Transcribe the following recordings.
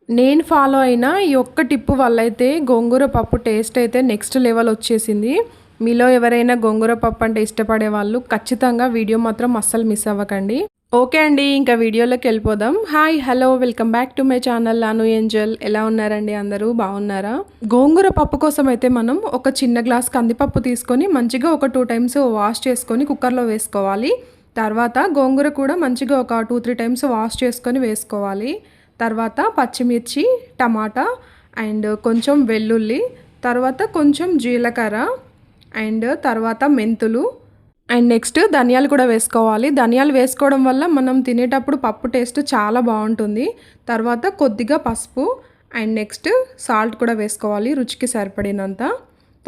నేను ఫాలో అయిన ఈ ఒక్క టిప్ వల్ల అయితే గోంగూర పప్పు టేస్ట్ అయితే నెక్స్ట్ లెవెల్ వచ్చేసింది. మీలో ఎవరైనా గోంగూర పప్పు అంటే ఇష్టపడే వాళ్ళు ఖచ్చితంగా వీడియో మాత్రం అస్సలు మిస్ అవ్వకండి. ఓకే అండి, ఇంకా వీడియోలోకి వెళ్ళిపోదాం. Hi, hello, welcome back to my channel నాను ఏంజల్. ఎలా ఉన్నారండి అందరూ? బాగున్నారా? గోంగూర పప్పు కోసం అయితే మనం ఒక చిన్న గ్లాస్ కందిపప్పు తీసుకొని మంచిగా ఒక 2 టైమ్స్ వాష్ చేసుకొని కుక్కర్లో వేసుకోవాలి. తర్వాత గోంగూర కూడా మంచిగా ఒక 2-3 టైమ్స్ వాష్ చేసుకొని వేసుకోవాలి. తర్వాత పచ్చిమిర్చి, టమాటా అండ్ కొంచెం వెల్లుల్లి, తర్వాత కొంచెం జీలకర్ర అండ్ తర్వాత మెంతులు అండ్ నెక్స్ట్ ధనియాలు కూడా వేసుకోవాలి. ధనియాలు వేసుకోవడం వల్ల మనం తినేటప్పుడు పప్పు టేస్ట్ చాలా బాగుంటుంది. తర్వాత కొద్దిగా పసుపు అండ్ నెక్స్ట్ సాల్ట్ కూడా వేసుకోవాలి రుచికి సరిపడినంత.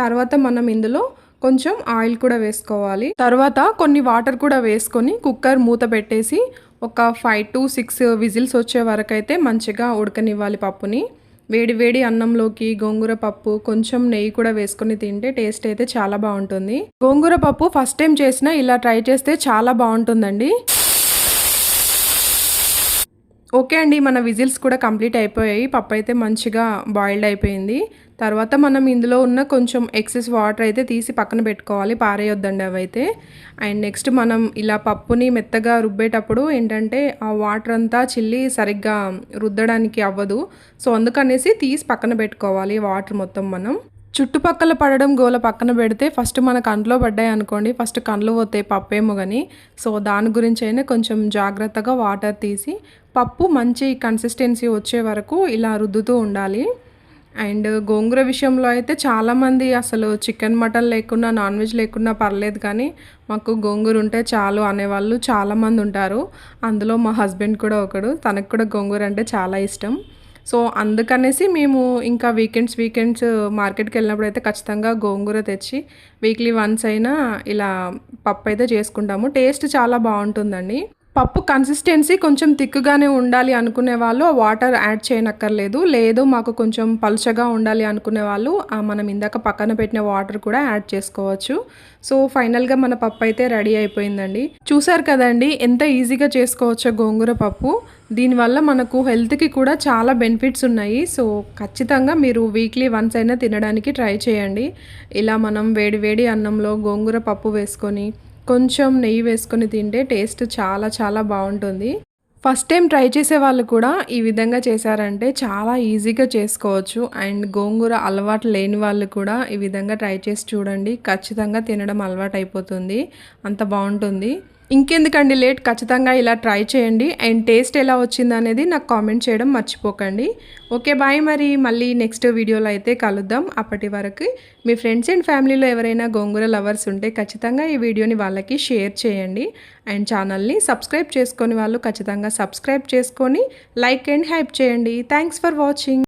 తర్వాత మనం ఇందులో కొంచెం ఆయిల్ కూడా వేసుకోవాలి. తర్వాత కొన్ని వాటర్ కూడా వేసుకొని కుక్కర్ మూత పెట్టేసి ఒక 5 to 6 విజిల్స్ వచ్చే వరకు అయితే మంచిగా ఉడకనివ్వాలి పప్పుని. వేడి వేడి అన్నంలోకి గోంగూర పప్పు కొంచెం నెయ్యి కూడా వేసుకొని తింటే టేస్ట్ అయితే చాలా బాగుంటుంది. గోంగూర పప్పు ఫస్ట్ టైం చేసినా ఇలా ట్రై చేస్తే చాలా బాగుంటుందండి. ఓకే అండి, మన విజిల్స్ కూడా కంప్లీట్ అయిపోయాయి. పప్పు అయితే మంచిగా బాయిల్డ్ అయిపోయింది. తర్వాత మనం ఇందులో ఉన్న కొంచెం ఎక్సెస్ వాటర్ అయితే తీసి పక్కన పెట్టుకోవాలి, పారేయొద్దండి అవైతే. అండ్ నెక్స్ట్ మనం ఇలా పప్పుని మెత్తగా రుబ్బేటప్పుడు ఏంటంటే ఆ వాటర్ అంతా చిల్లి సరిగ్గా రుద్దడానికి అవ్వదు. సో అందుకనేసి తీసి పక్కన పెట్టుకోవాలి వాటర్ మొత్తం. మనం చుట్టుపక్కల పడడం గోల పక్కన పెడితే ఫస్ట్ మన కంట్లో పడ్డాయి అనుకోండి, ఫస్ట్ కండ్లు పోతాయి పప్పేమో కానీ. సో దాని గురించి అయినా కొంచెం జాగ్రత్తగా వాటర్ తీసి పప్పు మంచి కన్సిస్టెన్సీ వచ్చే వరకు ఇలా రుద్దుతూ ఉండాలి. అండ్ గోంగూర విషయంలో అయితే చాలామంది అసలు చికెన్ మటన్ లేకున్నా నాన్ వెజ్ లేకున్నా పర్లేదు కానీ మాకు గోంగూర ఉంటే చాలు అనేవాళ్ళు చాలామంది ఉంటారు. అందులో మా హస్బెండ్ కూడా ఒకడు. తనకు కూడా గోంగూర అంటే చాలా ఇష్టం. సో అందుకనేసి మేము ఇంకా వీకెండ్స్ మార్కెట్కి వెళ్ళినప్పుడు అయితే ఖచ్చితంగా గోంగూర తెచ్చి వీక్లీ వన్స్ అయినా ఇలా పప్పు అయితే చేసుకుంటాము. టేస్ట్ చాలా బాగుంటుందండి. పప్పు కన్సిస్టెన్సీ కొంచెం థిక్గానే ఉండాలి అనుకునే వాళ్ళు వాటర్ యాడ్ చేయనక్కర్లేదు. లేదు మాకు కొంచెం పలుచగా ఉండాలి అనుకునే వాళ్ళు మనం ఇందాక పక్కన పెట్టిన వాటర్ కూడా యాడ్ చేసుకోవచ్చు. సో ఫైనల్గా మన పప్పు అయితే రెడీ అయిపోయిందండి. చూసారు కదండి ఎంత ఈజీగా చేసుకోవచ్చో గోంగూర పప్పు. దీనివల్ల మనకు హెల్త్కి కూడా చాలా బెనిఫిట్స్ ఉన్నాయి. సో ఖచ్చితంగా మీరు వీక్లీ వన్స్ అయినా తినడానికి ట్రై చేయండి. ఇలా మనం వేడి వేడి అన్నంలో గోంగూర పప్పు వేసుకొని కొంచెం నెయ్యి వేసుకొని తింటే టేస్ట్ చాలా చాలా బాగుంటుంది. ఫస్ట్ టైం ట్రై చేసే వాళ్ళు కూడా ఈ విధంగా చేశారంటే చాలా ఈజీగా చేసుకోవచ్చు. అండ్ గోంగూర అలవాటు లేని వాళ్ళు కూడా ఈ విధంగా ట్రై చేసి చూడండి, ఖచ్చితంగా తినడం అలవాటు అయిపోతుంది. అంత బాగుంటుంది. ఇంకెందుకండి లేట్, ఖచ్చితంగా ఇలా ట్రై చేయండి. అండ్ టేస్ట్ ఎలా వచ్చింది అనేది నాకు కామెంట్ చేయడం మర్చిపోకండి. ఓకే బాయ్, మరి మళ్ళీ నెక్స్ట్ వీడియోలో అయితే కలుద్దాం. అప్పటి వరకు మీ ఫ్రెండ్స్ అండ్ ఫ్యామిలీలో ఎవరైనా గోంగూర లవర్స్ ఉంటే ఖచ్చితంగా ఈ వీడియోని వాళ్ళకి షేర్ చేయండి. అండ్ ఛానల్ని సబ్స్క్రైబ్ చేసుకొని వాళ్ళు ఖచ్చితంగా సబ్స్క్రైబ్ చేసుకొని లైక్ అండ్ హైప్ చేయండి. Thanks for watching.